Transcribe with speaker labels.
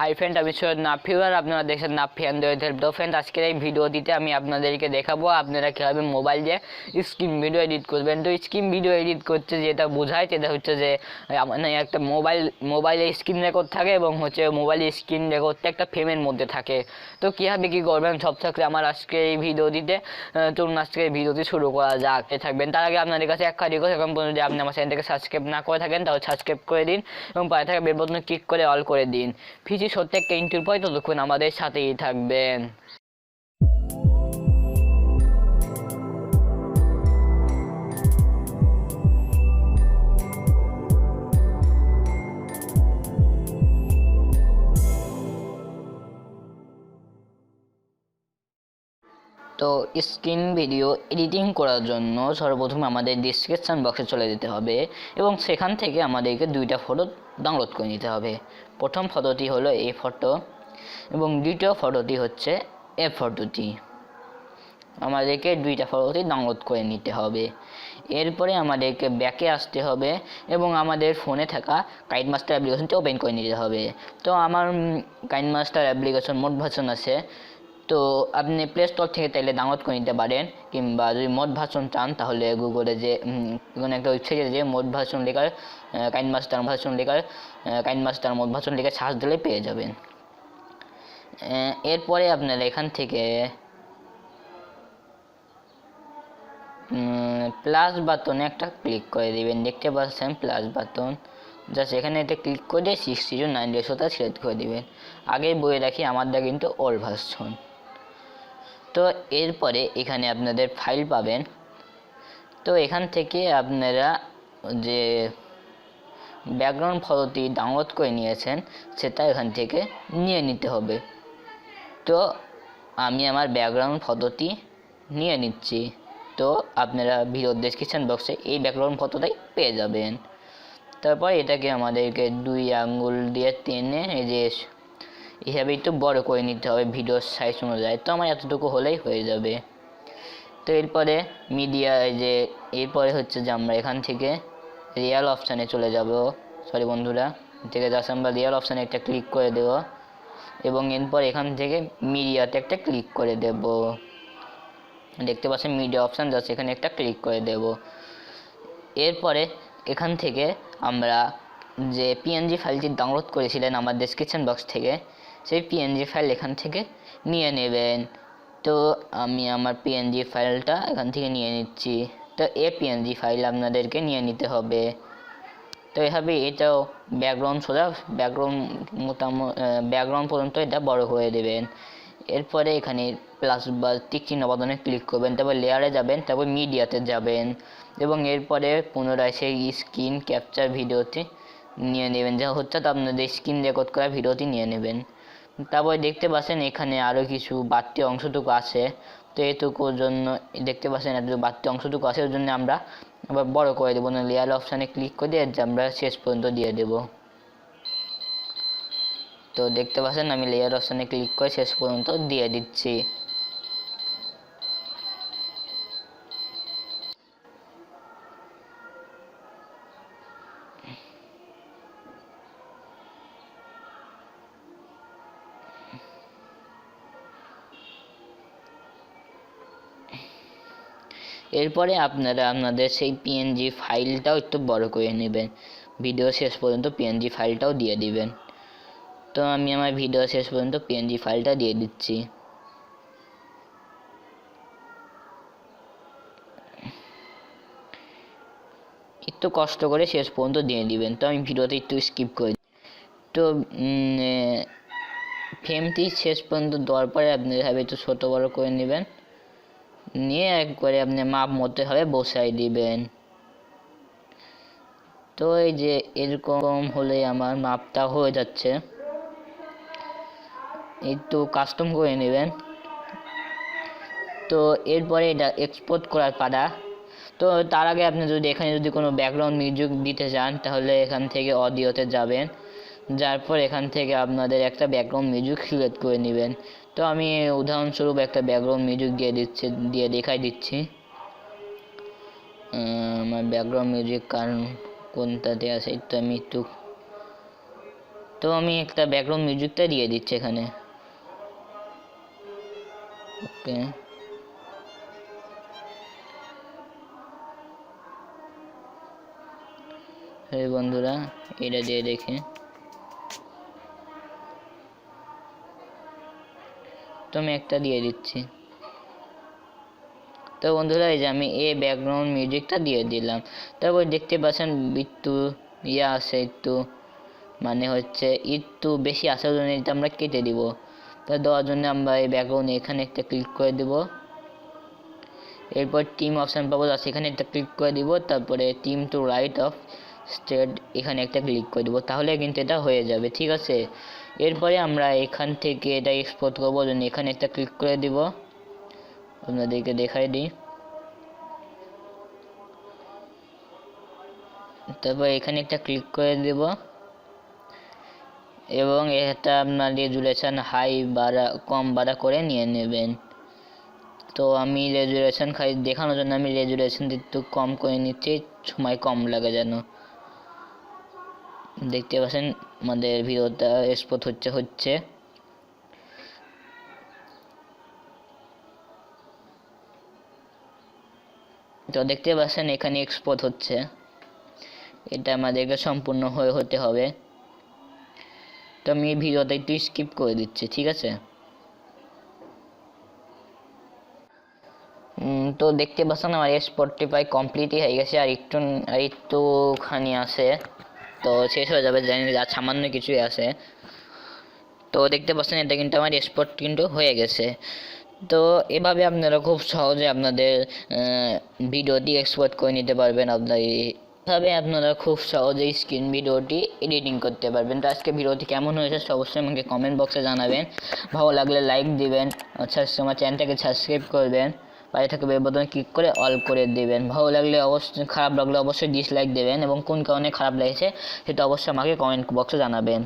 Speaker 1: Hi friend, আমি সৈয়দ নাফি আর আপনারা দেখছেন নাফি অ্যান্ড্রয়েড হেল্প। তো ফ্রেন্ড, আজকের এই ভিডিওটিতে আমি আপনাদেরকে দেখাবো আপনারা কীভাবে মোবাইল দিয়ে স্ক্রিন ভিডিও এডিট করবেন। তো স্ক্রিন ভিডিও এডিট করতে যেটা বোঝায় সেটা হচ্ছে যে মানে একটা মোবাইলে স্ক্রিন রেকর্ড থাকে এবং হচ্ছে মোবাইলে স্ক্রিন রেকর্ডটা একটা ফ্রেমের মধ্যে থাকে। তো কীভাবে কী করবেন সব থাকলে আমার আজকে এই ভিডিওটিতে। চলুন আজকে এই ভিডিওটি শুরু করা যাক। থাকবেন তার আগে আপনাদের কাছে একটা রিকোয়েস্ট, এখন পর্যন্ত যদি আপনি আমার চ্যানেলটাকে সাবস্ক্রাইব না করে থাকেন তাহলে সাবস্ক্রাইব করে দিন এবং পাশে থাকা বেল বাটনে ক্লিক করে অল করে দিন। সত্যি একটা ইন্টার পয়, ততক্ষণ আমাদের সাথেই থাকবেন। তো স্ক্রিন ভিডিও এডিটিং করার জন্য সর্বপ্রথম আমাদের ডিসক্রিপশন বক্সে চলে যেতে হবে এবং সেখান থেকে আমাদেরকে দুইটা ফটো ডাউনলোড করে নিতে হবে। প্রথম ফটোটি হলো এই ফটো এবং দ্বিতীয় ফটোটি হচ্ছে এই ফটোটি। আমাদেরকে দুইটা ফটোটি ডাউনলোড করে নিতে হবে। এরপরে আমাদেরকে ব্যাকে আসতে হবে এবং আমাদের ফোনে থাকা কাইনমাস্টার অ্যাপ্লিকেশনটি ওপেন করে নিতে হবে। তো আমার কাইনমাস্টার অ্যাপ্লিকেশন মোড ভার্সন আছে, তো আপনি প্লে স্টোর থেকে তাইলে ডাউনলোড করে নিতে পারেন, কিংবা যদি মোড ভার্সন চান তাহলে গুগলে যে কোনো একটা ওয়েবসাইটে যে মোড ভার্সন লেখার কাইনমাস্টার মোড ভার্সন লেখা সার্চ দিলে পেয়ে যাবেন। এরপরে আপনারা এখান থেকে প্লাস বাটনে একটা ক্লিক করে দিবেন। দেখতে পাচ্ছেন প্লাস বাটন, জাস্ট এখানে এটা ক্লিক করে 60 to 90 সিলেক্ট করে দিবেন। আগে বলে রাখি আমারটা কিন্তু ওল্ড ভার্সন। তো এরপরে এখানে আপনাদের ফাইল পাবেন। তো এখান থেকে আপনারা যে ব্যাকগ্রাউন্ড ফটোটি ডাউনলোড করে নিয়েছেন সেটা এখান থেকে নিয়ে নিতে হবে। তো আমি আমার ব্যাকগ্রাউন্ড ফটোটি নিয়ে নিচ্ছি। তো আপনারা ভিডিওর ডেসক্রিপশন বক্সে এই ব্যাকগ্রাউন্ড ফটোটাই পেয়ে যাবেন। তারপর এটাকে আমাদেরকে 2 আঙ্গুল দিয়ে টেনে এই যে এভাবে একটু বড় করে নিতে হবে ভিডিওর সাইজ অনুযায়ী। তো আমার এতটুকু হলেই হয়ে যাবে। তো এরপরে মিডিয়া এরপরে হচ্ছে যে আমরা এখান থেকে রিয়াল অপশানে চলে যাব। সরি বন্ধুরা, থেকে জাস্ট আমরা রিয়াল অপশানে একটা ক্লিক করে দেব এবং এরপর এখান থেকে মিডিয়াতে একটা ক্লিক করে দেব। দেখতে পাচ্ছেন মিডিয়া অপশান, জাস্ট এখানে একটা ক্লিক করে দেব। এরপরে এখান থেকে আমরা যে পিএনজি ফাইলটি ডাউনলোড করেছিলেন আমার ডেসক্রিপশন বক্স থেকে, সেই পিএনজি ফাইল এখান থেকে নিয়ে নেবেন। তো আমি আমার পিএনজি ফাইলটা এখান থেকে নিয়ে নিচ্ছি। তো এই পিএনজি ফাইল আপনাদেরকে নিয়ে নিতে হবে। তো এভাবে এটাও ব্যাকগ্রাউন্ড পর্যন্ত এটা বড় করে দেবেন। এরপরে এখানে প্লাস বা টিক চিহ্ন বাটনে ক্লিক করবেন, তারপর লেয়ারে যাবেন, তারপর মিডিয়াতে যাবেন এবং এরপরে পুনরায় সেই স্ক্রিন ক্যাপচার ভিডিওটি নিয়ে নেবেন, যা হচ্ছে তো আপনাদের স্ক্রিন রেকর্ড করা ভিডিওটি নিয়ে নেবেন। তারপরে দেখতে পাচ্ছেন এখানে আরও কিছু বাড়তি অংশটুকু আছে। তো এটুকুর জন্য দেখতে পাচ্ছেন এত বাড়তি অংশটুকু আছে, ওর জন্য আমরা আবার বড় করে দেবো না, লেয়ার অপশানে ক্লিক করে দিয়ে আমরা শেষ পর্যন্ত দিয়ে দেব। তো দেখতে পাচ্ছেন আমি লেয়ার অপশানে ক্লিক করে শেষ পর্যন্ত দিয়ে দিচ্ছি। এরপরে আপনারা আপনাদের সেই পিএনজি ফাইলটাও একটু বড় করে নেবেন, ভিডিও শেষ পর্যন্ত পিএনজি ফাইলটাও দিয়ে দিবেন। তো আমি আমার ভিডিও শেষ পর্যন্ত পিএনজি ফাইলটা দিয়ে দিচ্ছি। একটু কষ্ট করে শেষ পর্যন্ত দিয়ে দিবেন। তো আমি ভিডিওতে একটু স্কিপ করি। তো ফ্রেমটি শেষ পর্যন্ত দেওয়ার পরে আপনি এভাবে একটু ছোটো বড়ো করে নেবেন, নিয়ে একবারে আপনি মাপ মতো হবে বসাই দিবেন। তো এই যে এরকম হলে আমার মাপটা হয়ে যাচ্ছে, একটু কাস্টম করে নেবেন। তো এরপরে এটা এক্সপোর্ট করার পালা। তো তার আগে আপনি এখানে যদি কোনো ব্যাকগ্রাউন্ড মিউজিক দিতে চান তাহলে এখান থেকে অডিওতে যাবেন, যার পর এখান থেকে আপনাদের একটা ব্যাকগ্রাউন্ড মিউজিক সিলেক্ট করে নেবেন। তো আমি উদাহরণস্বরূপ একটা ব্যাকগ্রাউন্ড মিউজিক দিয়ে দেখাই দিচ্ছি। আমার ব্যাকগ্রাউন্ড মিউজিক কোনটাতে আছে, তো আমি একটু তো আমি একটা ব্যাকগ্রাউন্ড মিউজিকটা দিয়ে দিচ্ছি এখানে। ওকে, হ্যাঁ বন্ধুরা, এটা দিয়ে দেখে তো আমি একটা দিয়ে দিচ্ছি। তো বন্ধুরা, এই যে আমি এই ব্যাকগ্রাউন্ড মিউজিকটা দিয়ে দিলাম। তারপর দেখতে পাচ্ছেন একটু ইয়ে আছে, একটু মানে হচ্ছে একটু বেশি আসার জন্য এটা আমরা কেটে দিব। তা দেওয়ার জন্য আমরা এই ব্যাকগ্রাউন্ড এখানে একটা ক্লিক করে দেব। এরপর টিম অপশান পাবো, সেখানে একটা ক্লিক করে দিব। তারপরে টিম টু রাইট অফ স্টেট এখানে একটা ক্লিক করে দেবো, তাহলে কিন্তু এটা হয়ে যাবে, ঠিক আছে। এরপরে আমরা এখান থেকে এটা এক্সপোর্ট করবো, জন্য এখানে একটা ক্লিক করে দিব। আপনাদেরকে দেখাই দিই। তারপর এখানে একটা ক্লিক করে দেব এবং এটা আপনার রেজুলেশন হাই বাড়া কম বাড়া করে নিয়ে নেবেন। তো আমি রেজুলেশন খাই দেখানোর জন্য আমি রেজুলেশন একটু কম করে নিচ্ছি, সময় কম লাগে যেন। দেখতে পাচ্ছেন আমাদের ভিডিওটা এক্সপোর্ট হচ্ছে। তো দেখতে পাচ্ছেন এখানে এক্সপোর্ট হচ্ছে, এটা আমাদেরকে সম্পূর্ণ হতে হবে। তো আমি এই ভিডিওটা একটু স্কিপ করে দিচ্ছি, ঠিক আছে। তো দেখতে পাচ্ছেন আমার এক্সপোর্টটি প্রায় কমপ্লিটই হয়ে গেছে, আর একটুখানি আছে, তো শেষ হয়ে যাবে, জানি যা সামান্য কিছুই আছে। তো দেখতে পাচ্ছেন এটা কিন্তু আমার এক্সপোর্ট কিন্তু হয়ে গেছে। তো এভাবে আপনারা খুব সহজে আপনাদের ভিডিওটি এক্সপোর্ট করে নিতে পারবেন। এভাবে আপনারা খুব সহজেই স্ক্রিন ভিডিওটি এডিটিং করতে পারবেন। তো আজকে ভিডিওটি কেমন হয়েছে অবশ্যই আমাকে কমেন্ট বক্সে জানাবেন। ভালো লাগলে লাইক দিবেন, আমার চ্যানেলটাকে সাবস্ক্রাইব করবেন, পাশে থাকা বেল বাটনে ক্লিক করে অল করে দেবেন। ভালো লাগলে অবশ্যই, খারাপ লাগলে অবশ্যই ডিসলাইক দেবেন, এবং কোন কারণে খারাপ লেগেছে সেটা অবশ্যই আমাকে কমেন্ট বক্সে জানাবেন।